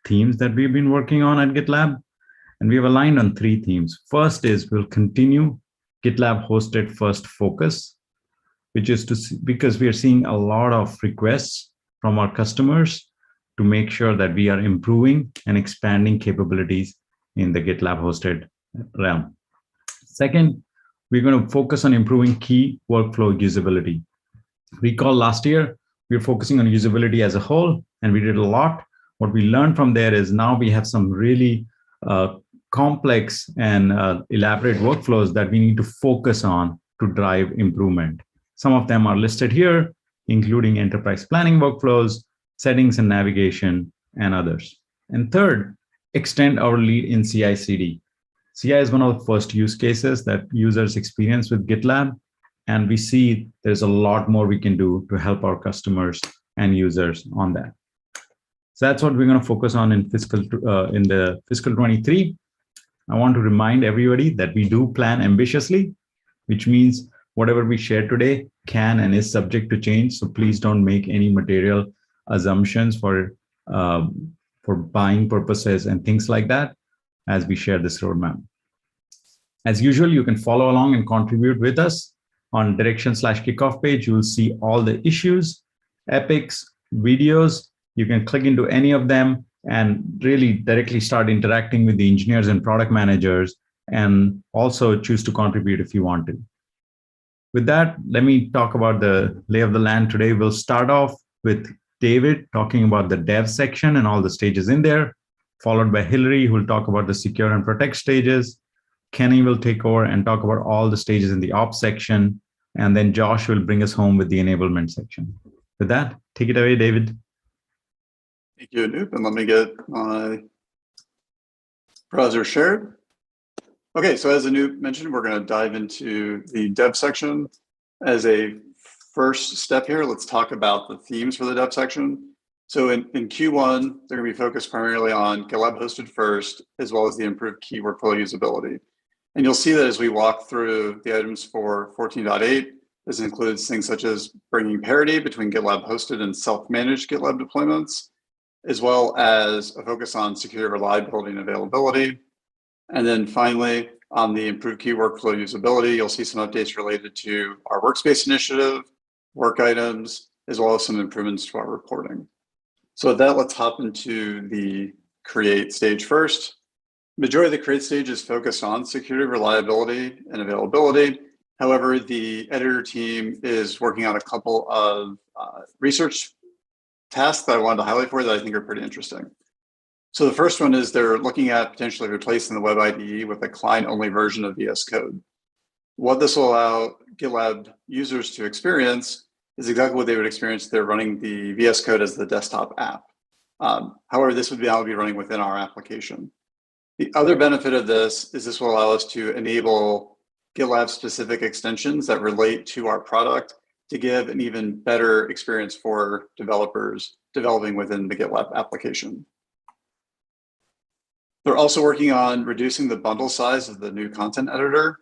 themes that we've been working on at GitLab, and we've aligned on 3 themes. First is we'll continue GitLab hosted first focus, which is because we are seeing a lot of requests from our customers to make sure that we are improving and expanding capabilities in the GitLab hosted realm. Second, we're going to focus on improving key workflow usability. Recall last year, we were focusing on usability as a whole, and we did a lot. What we learned from there is now we have some really complex and elaborate workflows that we need to focus on to drive improvement. Some of them are listed here, including enterprise planning workflows, settings and navigation, and others. And third, extend our lead in CI/CD. CI is one of the first use cases that users experience with GitLab, and we see there's a lot more we can do to help our customers and users on that. So that's what we're going to focus on in the fiscal 23. I want to remind everybody that we do plan ambitiously, which means whatever we share today can and is subject to change. So please don't make any material assumptions for buying purposes and things like that as we share this roadmap. As usual, you can follow along and contribute with us. On direction/kickoff page, you will see all the issues, epics, videos. You can click into any of them and really directly start interacting with the engineers and product managers, and also choose to contribute if you want to. With that, let me talk about the lay of the land today. We'll start off with David talking about the dev section and all the stages in there, followed by Hillary, who will talk about the secure and protect stages. Kenny will take over and talk about all the stages in the ops section. And then Josh will bring us home with the enablement section. With that, take it away, David. Thank you, Anup. And let me get my browser shared. Okay, so as Anup mentioned, we're going to dive into the dev section. As a first step here, let's talk about the themes for the dev section. So in Q1, they're going to be focused primarily on GitLab hosted first, as well as the improved key workflow usability. And you'll see that as we walk through the items for 14.8, this includes things such as bringing parity between GitLab hosted and self-managed GitLab deployments, as well as a focus on security, reliability, and availability. And then finally, on the improved key workflow usability, you'll see some updates related to our workspace initiative, work items, as well as some improvements to our reporting. So with that, let's hop into the create stage first. Majority of the create stage is focused on security, reliability, and availability. However, the editor team is working on a couple of research tasks that I wanted to highlight for you that I think are pretty interesting. So the first one is they're looking at potentially replacing the web IDE with a client-only version of VS Code. What this will allow GitLab users to experience is exactly what they would experience if they're running the VS Code as the desktop app. However, this would now be running within our application. The other benefit of this is this will allow us to enable GitLab-specific extensions that relate to our product to give an even better experience for developers developing within the GitLab application. They're also working on reducing the bundle size of the new content editor.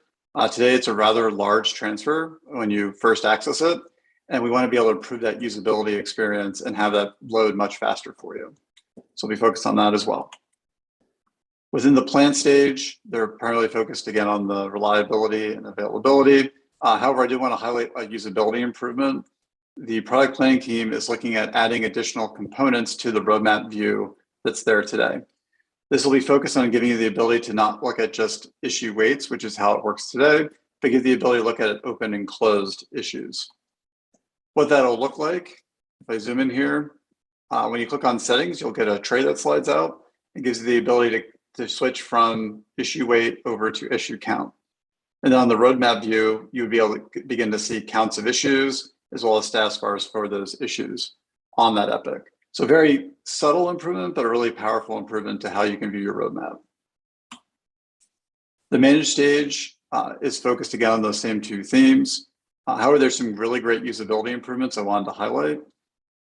Today, it's a rather large transfer when you first access it, and we want to be able to improve that usability experience and have that load much faster for you. So we'll be focused on that as well. Within the plan stage, they're primarily focused again on the reliability and availability. However, I do want to highlight a usability improvement. The product planning team is looking at adding additional components to the roadmap view that's there today. This will be focused on giving you the ability to not look at just issue weights, which is how it works today, but give the ability to look at open and closed issues. What that'll look like, if I zoom in here, when you click on settings, you'll get a tray that slides out. It gives you the ability to switch from issue weight over to issue count. And then on the roadmap view, you would be able to begin to see counts of issues, as well as status bars for those issues on that epic. So very subtle improvement, but a really powerful improvement to how you can view your roadmap. The manage stage is focused again on those same 2 themes. However, there's some really great usability improvements I wanted to highlight.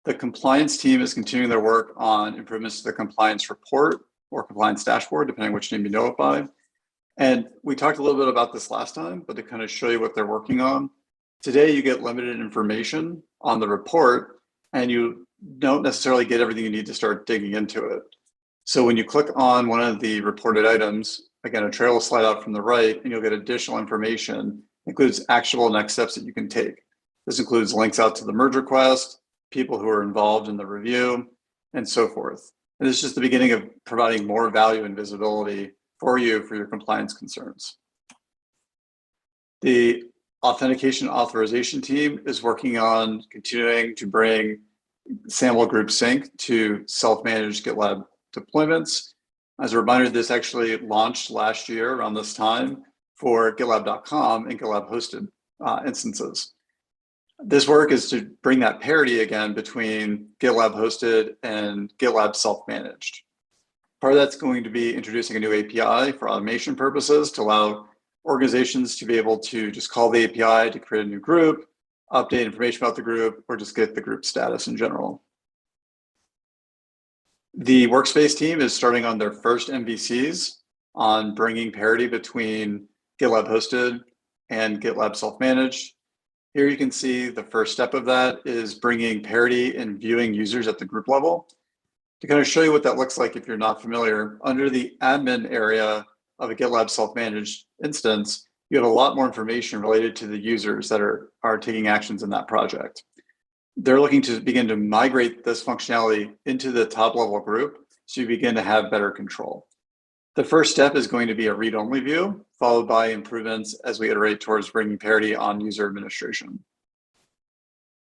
The compliance team is continuing their work on improvements to the compliance report or compliance dashboard, depending on which name you know it by. And we talked a little bit about this last time, but to kind of show you what they're working on. Today, you get limited information on the report, and you don't necessarily get everything you need to start digging into it. So when you click on one of the reported items, again, a trail will slide out from the right and you'll get additional information, includes actual next steps that you can take. This includes links out to the merge request, people who are involved in the review, and so forth. And this is just the beginning of providing more value and visibility for you for your compliance concerns. The Authentication Authorization team is working on continuing to bring sample group sync to self-managed GitLab deployments. As a reminder, this actually launched last year around this time for GitLab.com and GitLab hosted instances. This work is to bring that parity again between GitLab hosted and GitLab self-managed. Part of that's going to be introducing a new API for automation purposes to allow organizations to be able to just call the API to create a new group, update information about the group, or just get the group status in general. The workspace team is starting on their first MVCs on bringing parity between GitLab hosted and GitLab self-managed. Here you can see the first step of that is bringing parity in viewing users at the group level. To kind of show you what that looks like if you're not familiar, under the admin area of a GitLab self-managed instance, you have a lot more information related to the users that are taking actions in that project. They're looking to begin to migrate this functionality into the top level group so you begin to have better control. The first step is going to be a read-only view, followed by improvements as we iterate towards bringing parity on user administration.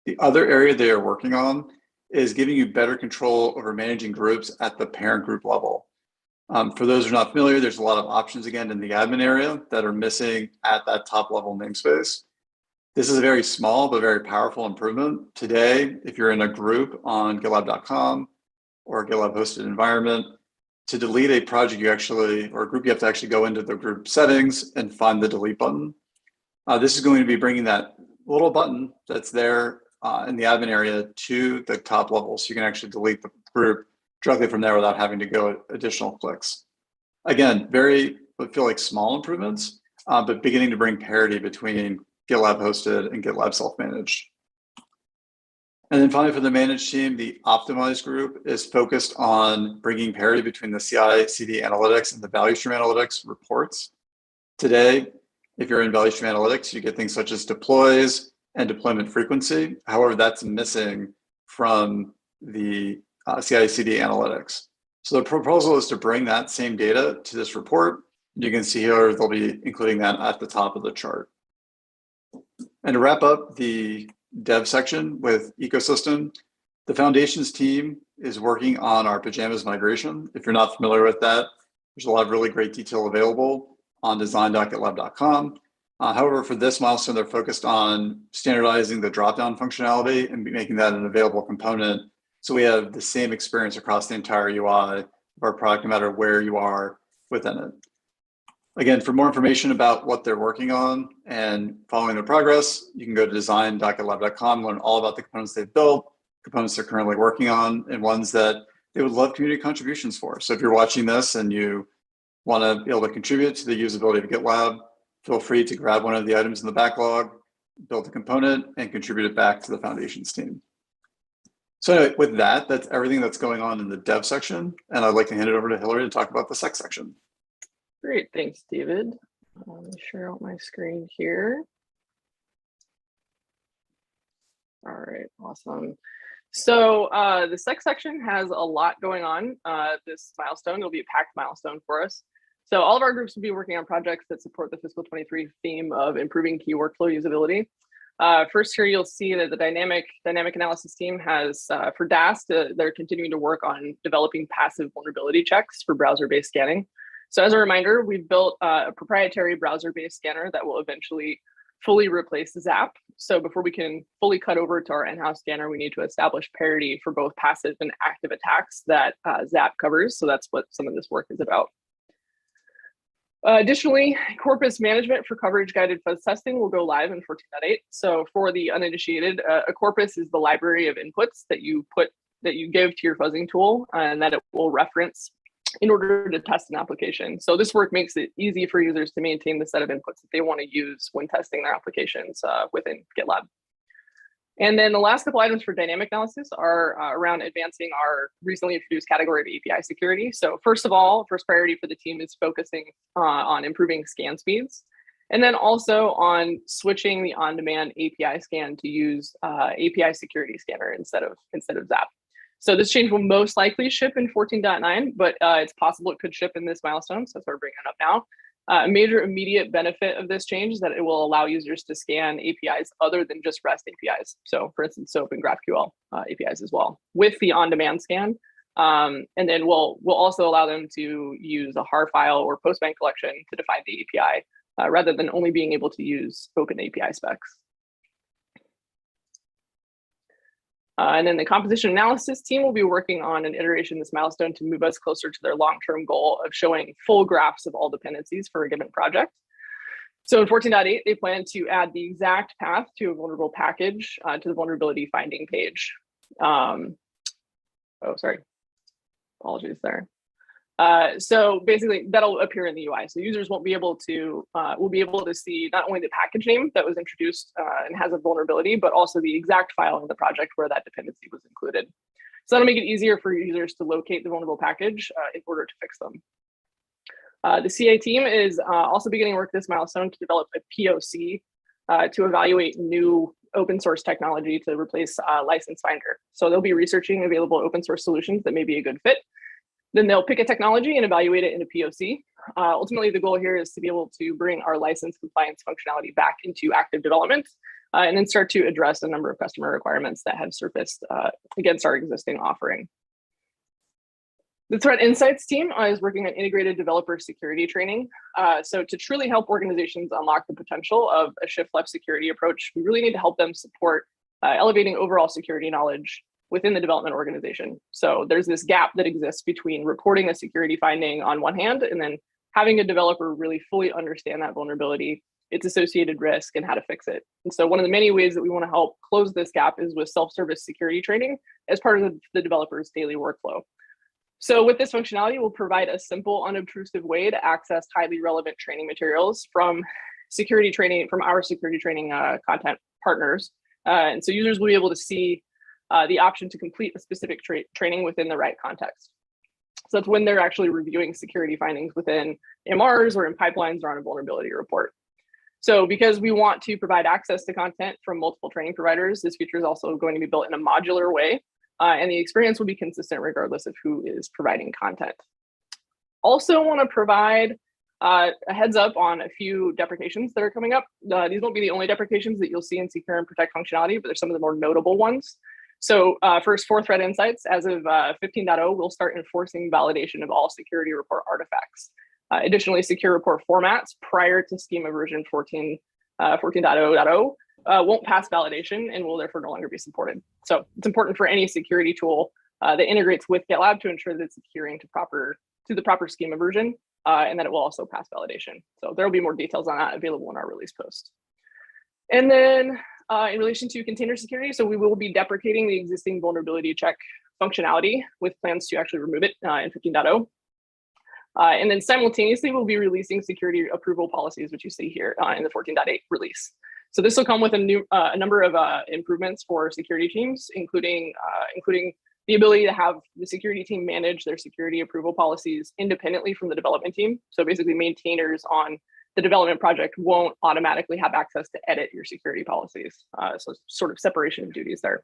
The other area they are working on is giving you better control over managing groups at the parent group level. For those who are not familiar, there's a lot of options again in the admin area that are missing at that top level namespace. This is a very small but very powerful improvement. Today, if you're in a group on GitLab.com or a GitLab hosted environment, to delete a project or a group, you have to actually go into the group settings and find the delete button. This is going to be bringing that little button that's there in the admin area to the top level, so you can actually delete the group directly from there without having to go additional clicks. Again, I feel like small improvements, but beginning to bring parity between GitLab hosted and GitLab self-managed. And then finally, for the managed team, the optimized group is focused on bringing parity between the CI/CD analytics and the value stream analytics reports. Today, if you're in value stream analytics, you get things such as deploys and deployment frequency. However, that's missing from the CI/CD analytics. So the proposal is to bring that same data to this report. You can see here, they'll be including that at the top of the chart. And to wrap up the dev section with ecosystem, the foundations team is working on our pajamas migration. If you're not familiar with that, there's a lot of really great detail available on design.gitlab.com. However, for this milestone, they're focused on standardizing the dropdown functionality and making that an available component. So we have the same experience across the entire UI of our product, no matter where you are within it. Again, for more information about what they're working on and following their progress, you can go to design.gitlab.com, learn all about the components they've built, components they're currently working on, and ones that they would love community contributions for. So if you're watching this and you want to be able to contribute to the usability of GitLab, feel free to grab one of the items in the backlog, build a component, and contribute it back to the foundations team. So anyway, with that, that's everything that's going on in the dev section. And I'd like to hand it over to Hillary to talk about the sec section. Great, thanks, David. Let me share out my screen here. All right, awesome. So the sec section has a lot going on. This milestone, it'll be a packed milestone for us. So all of our groups will be working on projects that support the fiscal 23 theme of improving key workflow usability. First here, you'll see that the dynamic analysis team has, for DAST, they're continuing to work on developing passive vulnerability checks for browser-based scanning. So as a reminder, we've built a proprietary browser-based scanner that will eventually fully replace ZAP. So before we can fully cut over to our in-house scanner, we need to establish parity for both passive and active attacks that ZAP covers. So that's what some of this work is about. Additionally, Corpus Management for coverage-guided fuzz testing will go live in 14.8. So for the uninitiated, a corpus is the library of inputs that you give to your fuzzing tool, and that it will reference in order to test an application. So this work makes it easy for users to maintain the set of inputs that they want to use when testing their applications within GitLab. And then the last couple items for dynamic analysis are around advancing our recently introduced category of API security. So first of all, first priority for the team is focusing on improving scan speeds, and then also on switching the on-demand API scan to use API security scanner instead of ZAP. So this change will most likely ship in 14.9, but it's possible it could ship in this milestone. So that's why we're bringing it up now. A major immediate benefit of this change is that it will allow users to scan APIs other than just REST APIs. So for instance, SOAP and GraphQL APIs as well with the on-demand scan. And then we'll also allow them to use a HAR file or Postman collection to define the API rather than only being able to use open API specs. And then the composition analysis team will be working on an iteration this milestone to move us closer to their long-term goal of showing full graphs of all dependencies for a given project. So in 14.8, they plan to add the exact path to a vulnerable package to the vulnerability finding page. Oh, sorry, apologies there. So basically that'll appear in the UI. So users won't be able to, will be able to see not only the package name that was introduced and has a vulnerability, but also the exact file in the project where that dependency was included. So that'll make it easier for users to locate the vulnerable package in order to fix them. The CA team is also beginning work this milestone to develop a POC to evaluate new open source technology to replace License Finder. So they'll be researching available open source solutions that may be a good fit. Then they'll pick a technology and evaluate it in a POC. Ultimately, the goal here is to be able to bring our license compliance functionality back into active development and then start to address a number of customer requirements that have surfaced against our existing offering. The Threat Insights team is working on integrated developer security training. So to truly help organizations unlock the potential of a shift-left security approach, we really need to help them support elevating overall security knowledge within the development organization. So there's this gap that exists between reporting a security finding on one hand, and then having a developer really fully understand that vulnerability, its associated risk, and how to fix it. And so one of the many ways that we want to help close this gap is with self-service security training as part of the developer's daily workflow. So with this functionality, we'll provide a simple, unobtrusive way to access highly relevant training materials from security training, from our security training content partners. And so users will be able to see the option to complete a specific training within the right context. So that's when they're actually reviewing security findings within MRs or in pipelines or on a vulnerability report. So because we want to provide access to content from multiple training providers, this feature is also going to be built in a modular way, and the experience will be consistent regardless of who is providing content. Also want to provide a heads up on a few deprecations that are coming up. These won't be the only deprecations that you'll see in Secure and Protect functionality, but they're some of the more notable ones. So first, for Threat Insights, as of 15.0, we'll start enforcing validation of all security report artifacts. Additionally, secure report formats prior to schema version 14.0.0 won't pass validation and will therefore no longer be supported. So it's important for any security tool that integrates with GitLab to ensure that it's adhering to the proper schema version and that it will also pass validation. So there will be more details on that available in our release post. And then in relation to container security, so we will be deprecating the existing vulnerability check functionality with plans to actually remove it in 15.0. And then simultaneously, we'll be releasing security approval policies, which you see here in the 14.8 release. So this will come with a number of improvements for security teams, including the ability to have the security team manage their security approval policies independently from the development team. So basically maintainers on the development project won't automatically have access to edit your security policies. So sort of separation of duties there.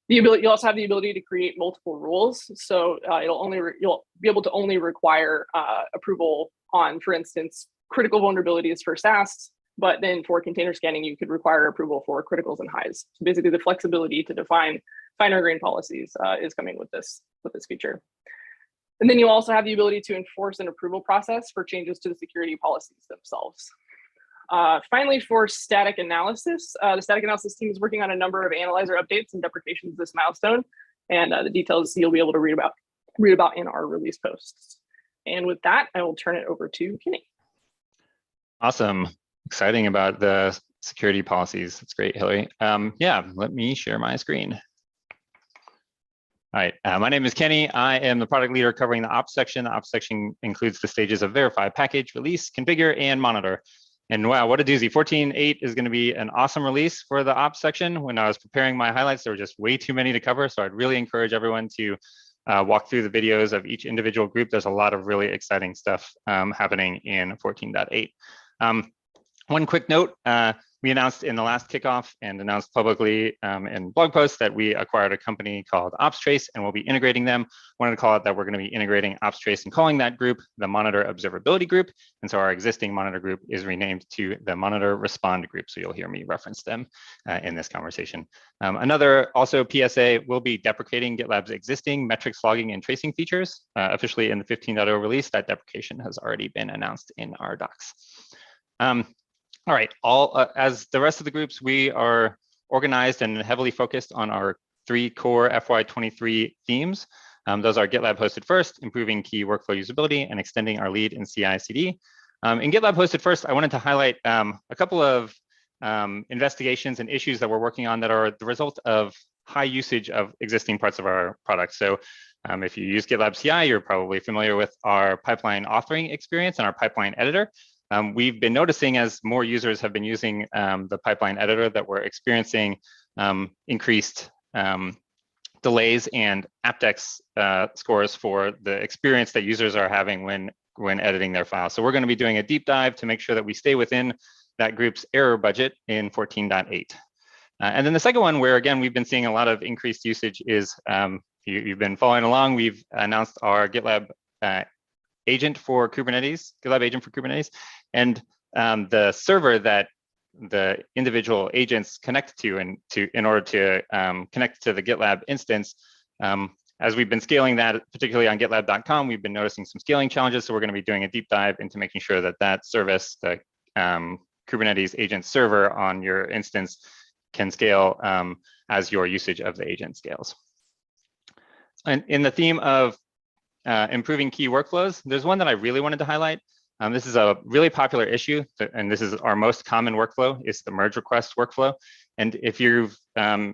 You'll also have the ability to create multiple rules. So you'll be able to only require approval on, for instance, critical vulnerabilities for SaaS, but then for container scanning, you could require approval for criticals and highs. So basically the flexibility to define finer grained policies is coming with this feature. And then you also have the ability to enforce an approval process for changes to the security policies themselves. Finally, for static analysis, the static analysis team is working on a number of analyzer updates and deprecations this milestone, and the details you'll be able to read about in our release posts. And with that, I will turn it over to Kenny. Awesome, exciting about the security policies. That's great, Hillary. Yeah, let me share my screen. All right, my name is Kenny. I am the product leader covering the ops section. The ops section includes the stages of verify, package, release, configure, and monitor. And wow, what a doozy. 14.8 is going to be an awesome release for the ops section. When I was preparing my highlights, there were just way too many to cover. So I'd really encourage everyone to walk through the videos of each individual group. There's a lot of really exciting stuff happening in 14.8. One quick note, we announced in the last kickoff and announced publicly in blog posts that we acquired a company called OpsTrace, and we'll be integrating them. Wanted to call it that we're going to be integrating OpsTrace and calling that group the Monitor Observability Group. And so our existing Monitor group is renamed to the Monitor Respond Group. So you'll hear me reference them in this conversation. Another also PSA, will be deprecating GitLab's existing metrics logging and tracing features. Officially in the 15.0 release, that deprecation has already been announced in our docs. All right, as the rest of the groups, we are organized and heavily focused on our 3 core Fy23 themes. Those are GitLab hosted first, improving key workflow usability, and extending our lead in CI/CD. In GitLab hosted first, I wanted to highlight a couple of investigations and issues that we're working on that are the result of high usage of existing parts of our product. So if you use GitLab CI, you're probably familiar with our pipeline authoring experience and our pipeline editor. We've been noticing as more users have been using the pipeline editor that we're experiencing increased delays and aptX scores for the experience that users are having when editing their files. So we're going to be doing a deep dive to make sure that we stay within that group's error budget in 14.8. And then the second one, where again, we've been seeing a lot of increased usage is, you've been following along, we've announced our GitLab agent for Kubernetes, GitLab agent for Kubernetes, and the server that the individual agents connect to, and in order to connect to the GitLab instance. As we've been scaling that, particularly on GitLab.com, we've been noticing some scaling challenges. So we're going to be doing a deep dive into making sure that that service, the Kubernetes agent server on your instance, can scale as your usage of the agent scales. And in the theme of improving key workflows, there's one that I really wanted to highlight. This is a really popular issue, and this is our most common workflow, is the merge request workflow. And if you've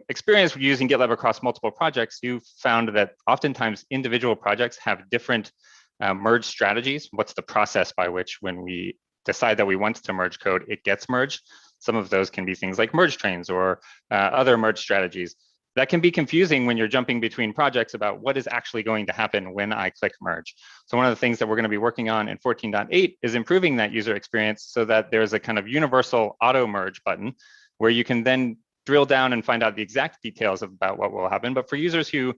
experienced using GitLab across multiple projects, you've found that oftentimes individual projects have different merge strategies. What's the process by which, when we decide that we want to merge code, it gets merged? Some of those can be things like merge trains or other merge strategies. That can be confusing when you're jumping between projects about what is actually going to happen when I click merge. So one of the things that we're going to be working on in 14.8 is improving that user experience so that there's a kind of universal auto merge button where you can then drill down and find out the exact details about what will happen. But for users who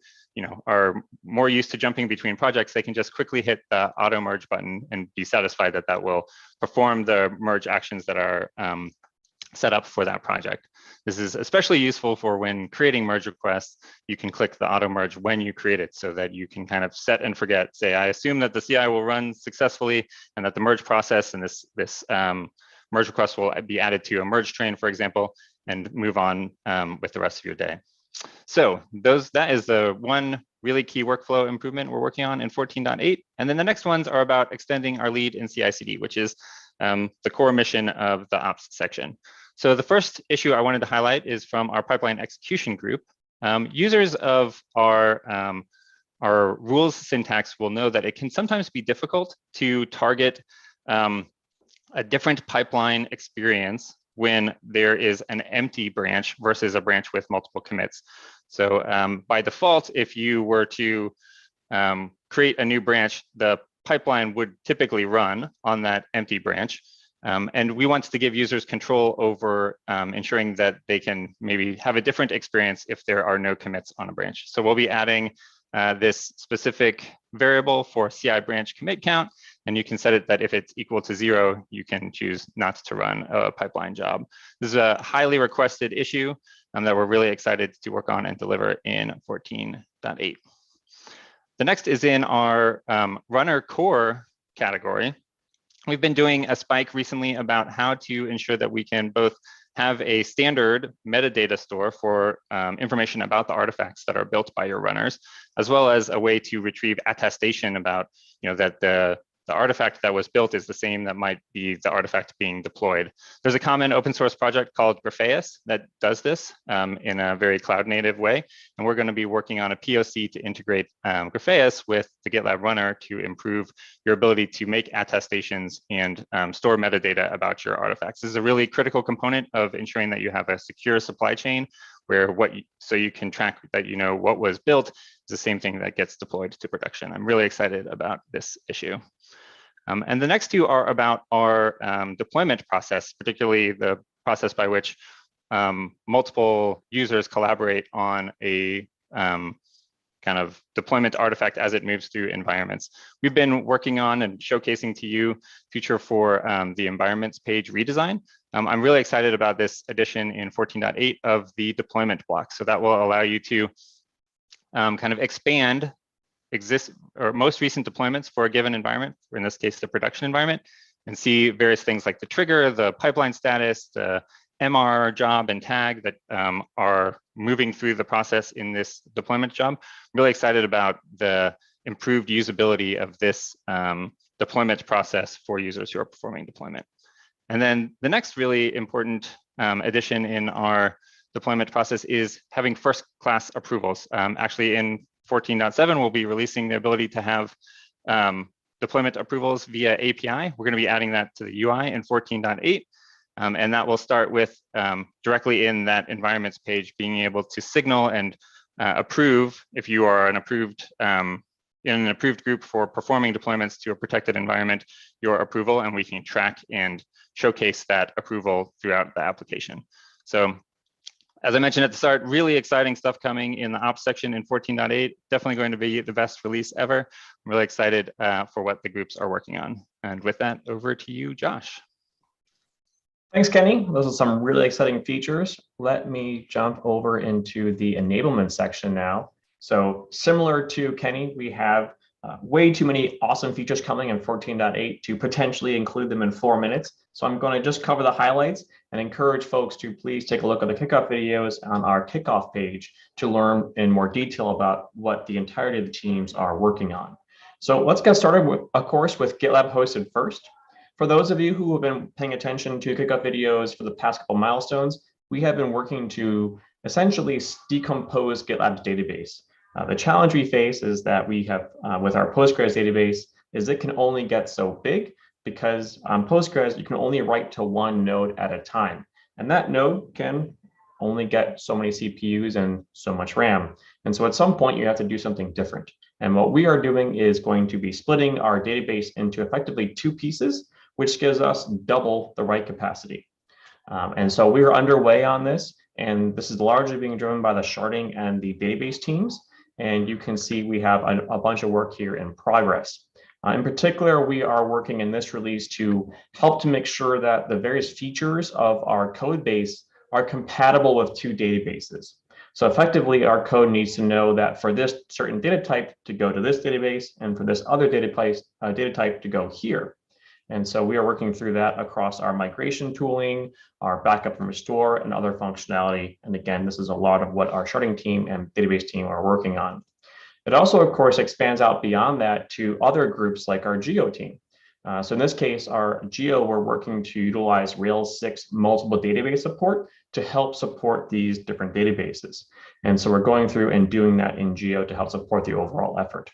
are more used to jumping between projects, they can just quickly hit the auto merge button and be satisfied that that will perform the merge actions that are set up for that project. This is especially useful for when creating merge requests. You can click the auto merge when you create it so that you can kind of set and forget. Say, I assume that the CI will run successfully and that the merge process and this merge request will be added to a merge train, for example, and move on with the rest of your day. So that is the one really key workflow improvement we're working on in 14.8. And then the next ones are about extending our lead in CI/CD, which is the core mission of the ops section. So the first issue I wanted to highlight is from our pipeline execution group. Users of our rules syntax will know that it can sometimes be difficult to target a different pipeline experience when there is an empty branch versus a branch with multiple commits. So by default, if you were to create a new branch, the pipeline would typically run on that empty branch. And we want to give users control over ensuring that they can maybe have a different experience if there are no commits on a branch. So we'll be adding this specific variable for CI branch commit count, and you can set it that if it's equal to 0, you can choose not to run a pipeline job. This is a highly requested issue that we're really excited to work on and deliver in 14.8. The next is in our runner core category. We've been doing a spike recently about how to ensure that we can both have a standard metadata store for information about the artifacts that are built by your runners, as well as a way to retrieve attestation about that the the artifact that was built is the same that might be the artifact being deployed. There's a common open source project called Grapheus that does this in a very cloud native way. And we're going to be working on a POC to integrate Grapheus with the GitLab runner to improve your ability to make attestations and store metadata about your artifacts. This is a really critical component of ensuring that you have a secure supply chain where so you can track that you know what was built is the same thing that gets deployed to production. I'm really excited about this issue. And the next two are about our deployment process, particularly the process by which multiple users collaborate on a kind of deployment artifact as it moves through environments. We've been working on and showcasing to you feature for the environments page redesign. I'm really excited about this addition in 14.8 of the deployment block. So that will allow you to kind of expand most recent deployments for a given environment, or in this case, the production environment, and see various things like the trigger, the pipeline status, the MR job and tag that are moving through the process in this deployment job. I'm really excited about the improved usability of this deployment process for users who are performing deployment. And then the next really important addition in our deployment process is having first-class approvals. Actually, in 14.7, we'll be releasing the ability to have deployment approvals via API. We're going to be adding that to the UI in 14.8. And that will start with directly in that environments page, being able to signal and approve if you are an approved in an approved group for performing deployments to a protected environment, your approval, and we can track and showcase that approval throughout the application. So as I mentioned at the start, really exciting stuff coming in the ops section in 14.8, definitely going to be the best release ever. I'm really excited for what the groups are working on. And with that, over to you, Josh. Thanks, Kenny. Those are some really exciting features. Let me jump over into the enablement section now. So similar to Kenny, we have way too many awesome features coming in 14.8 to potentially include them in 4 minutes. So I'm going to just cover the highlights and encourage folks to please take a look at the Kickoff videos on our Kickoff page to learn in more detail about what the entirety of the teams are working on. So let's get started with, of course, with GitLab hosted first. For those of you who have been paying attention to Kickoff videos for the past couple milestones, we have been working to essentially decompose GitLab's database. The challenge we face is that we have, with our Postgres database, is it can only get so big because on Postgres, you can only write to one node at a time. And that node can only get so many CPUs and so much RAM. And so at some point, you have to do something different. And what we are doing is going to be splitting our database into effectively 2 pieces, which gives us double the write capacity. And so we are underway on this, and this is largely being driven by the sharding and the database teams. And you can see we have a bunch of work here in progress. In particular, we are working in this release to help to make sure that the various features of our code base are compatible with 2 databases. So effectively, our code needs to know that for this certain data type to go to this database, and for this other data type to go here. And so we are working through that across our migration tooling, our backup and restore, and other functionality. And again, this is a lot of what our sharding team and database team are working on. It also, of course, expands out beyond that to other groups like our geo team. So in this case, our geo, we're working to utilize Rails 6 multiple database support to help support these different databases. And so we're going through and doing that in geo to help support the overall effort.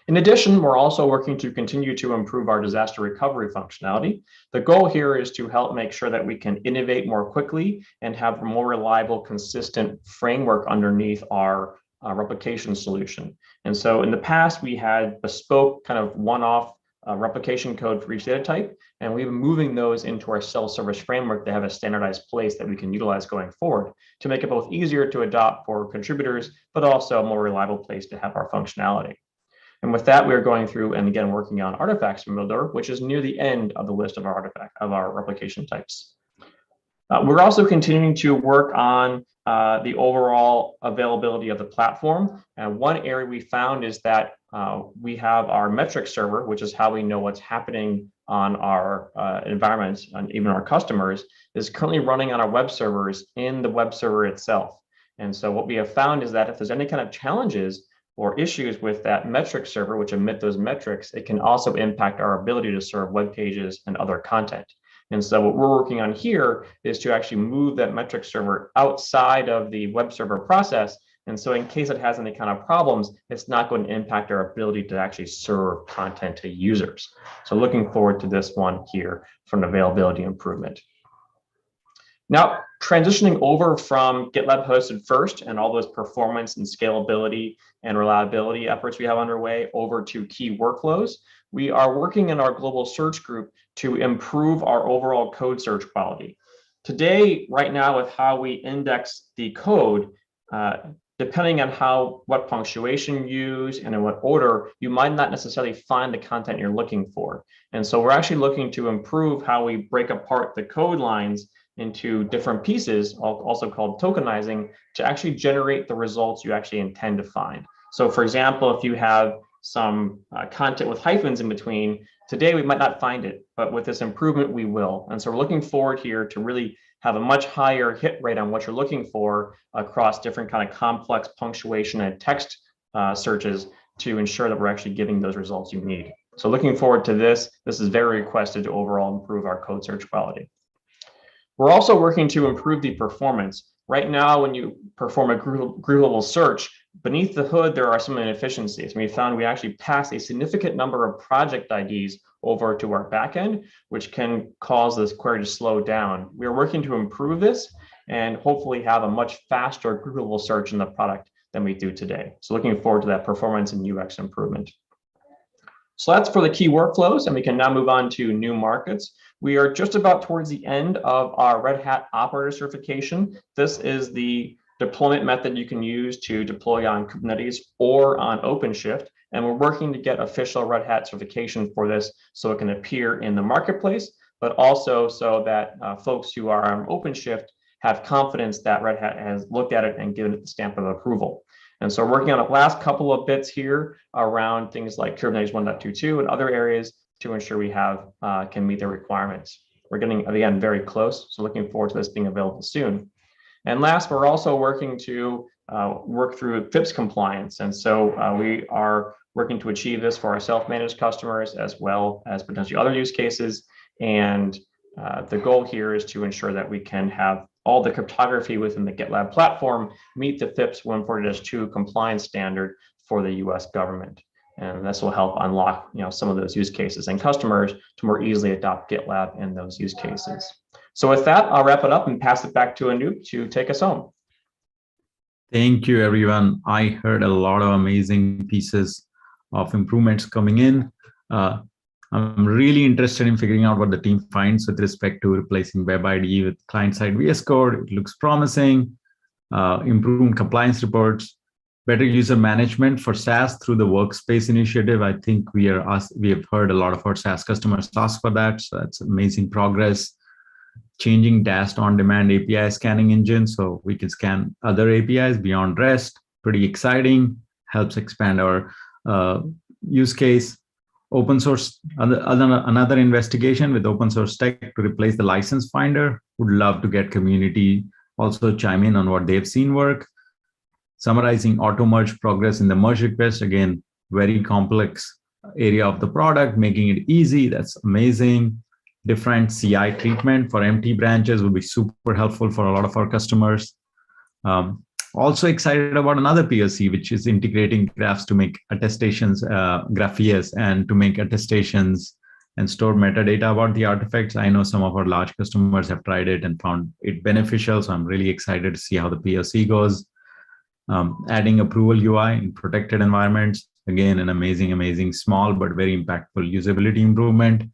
In addition, we're also working to continue to improve our disaster recovery functionality. The goal here is to help make sure that we can innovate more quickly and have a more reliable, consistent framework underneath our replication solution. And so in the past, we had bespoke kind of one-off replication code for each data type, and we've been moving those into our self-service framework to have a standardized place that we can utilize going forward to make it both easier to adopt for contributors, but also a more reliable place to have our functionality. And with that, we're going through and again working on artifacts builder, which is near the end of the list of our replication types. We're also continuing to work on the overall availability of the platform. And one area we found is that we have our metric server, which is how we know what's happening on our environments and even our customers, is currently running on our web servers in the web server itself. And so what we have found is that if there's any kind of challenges or issues with that metric server, which emit those metrics, it can also impact our ability to serve web pages and other content. And so what we're working on here is to actually move that metric server outside of the web server process. And so in case it has any kind of problems, it's not going to impact our ability to actually serve content to users. So looking forward to this one here for an availability improvement. Now, transitioning over from GitLab hosted first and all those performance and scalability and reliability efforts we have underway over to key workflows, we are working in our global search group to improve our overall code search quality. Today, right now, with how we index the code, depending on what punctuation you use and in what order, you might not necessarily find the content you're looking for. And so we're actually looking to improve how we break apart the code lines into different pieces, also called tokenizing, to actually generate the results you actually intend to find. So for example, if you have some content with hyphens in between, today we might not find it, but with this improvement, we will. And so we're looking forward here to really have a much higher hit rate on what you're looking for across different kind of complex punctuation and text searches to ensure that we're actually giving those results you need. So looking forward to this. This is very requested to overall improve our code search quality. We're also working to improve the performance. Right now, when you perform a group level search, beneath the hood, there are some inefficiencies. We found we actually pass a significant number of project IDs over to our backend, which can cause this query to slow down. We're working to improve this and hopefully have a much faster group level search in the product than we do today. So looking forward to that performance and UX improvement. So that's for the key workflows, and we can now move on to new markets. We are just about towards the end of our Red Hat operator certification. This is the deployment method you can use to deploy on Kubernetes or on OpenShift. And we're working to get official Red Hat certification for this so it can appear in the marketplace, but also so that folks who are on OpenShift have confidence that Red Hat has looked at it and given it the stamp of approval. And so we're working on the last couple of bits here around things like Kubernetes 1.22 and other areas to ensure we have can meet their requirements. We're getting, again, very close, so looking forward to this being available soon. And last, we're also working to work through FIPS compliance. And so we are working to achieve this for our self-managed customers as well as potentially other use cases. And the goal here is to ensure that we can have all the cryptography within the GitLab platform meet the FIPS 140-2 compliance standard for the US government. And this will help unlock some of those use cases and customers to more easily adopt GitLab in those use cases. So with that, I'll wrap it up and pass it back to Anoop to take us home. Thank you, everyone. I heard a lot of amazing pieces of improvements coming in. I'm really interested in figuring out what the team finds with respect to replacing WebID with client-side VS Code. It looks promising. Improved compliance reports, better user management for SaaS through the Workspace initiative. I think we have heard a lot of our SaaS customers ask for that. So that's amazing progress. Changing Dast on-demand API scanning engine so we can scan other APIs beyond REST. Pretty exciting. Helps expand our use case. Open source, another investigation with open source tech to replace the license finder. Would love to get community also chime in on what they've seen work. Summarizing auto merge progress in the merge request. Again, very complex area of the product, making it easy. That's amazing. Different CI treatment for empty branches would be super helpful for a lot of our customers. Also excited about another POC, which is integrating graphs to make attestations, Graph.js, and to make attestations and store metadata about the artifacts. I know some of our large customers have tried it and found it beneficial, so I'm really excited to see how the POC goes. Adding approval UI in protected environments. Again, an amazing, small but very impactful usability improvement.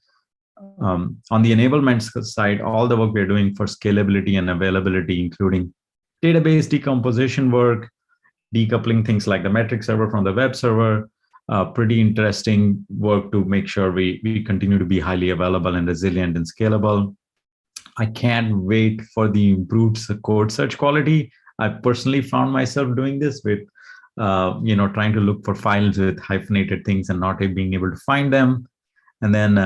On the enablement side, all the work we're doing for scalability and availability, including database decomposition work, decoupling things like the metric server from the web server, pretty interesting work to make sure we continue to be highly available and resilient and scalable. I can't wait for the improved code search quality. I personally found myself doing this with, trying to look for files with hyphenated things and not being able to find them. And then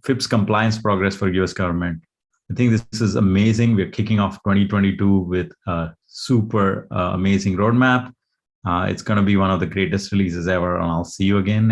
FIPS compliance progress for US government. I think this is amazing. We're kicking off 2022 with a super amazing roadmap. It's going to be one of the greatest releases ever, and I'll see you again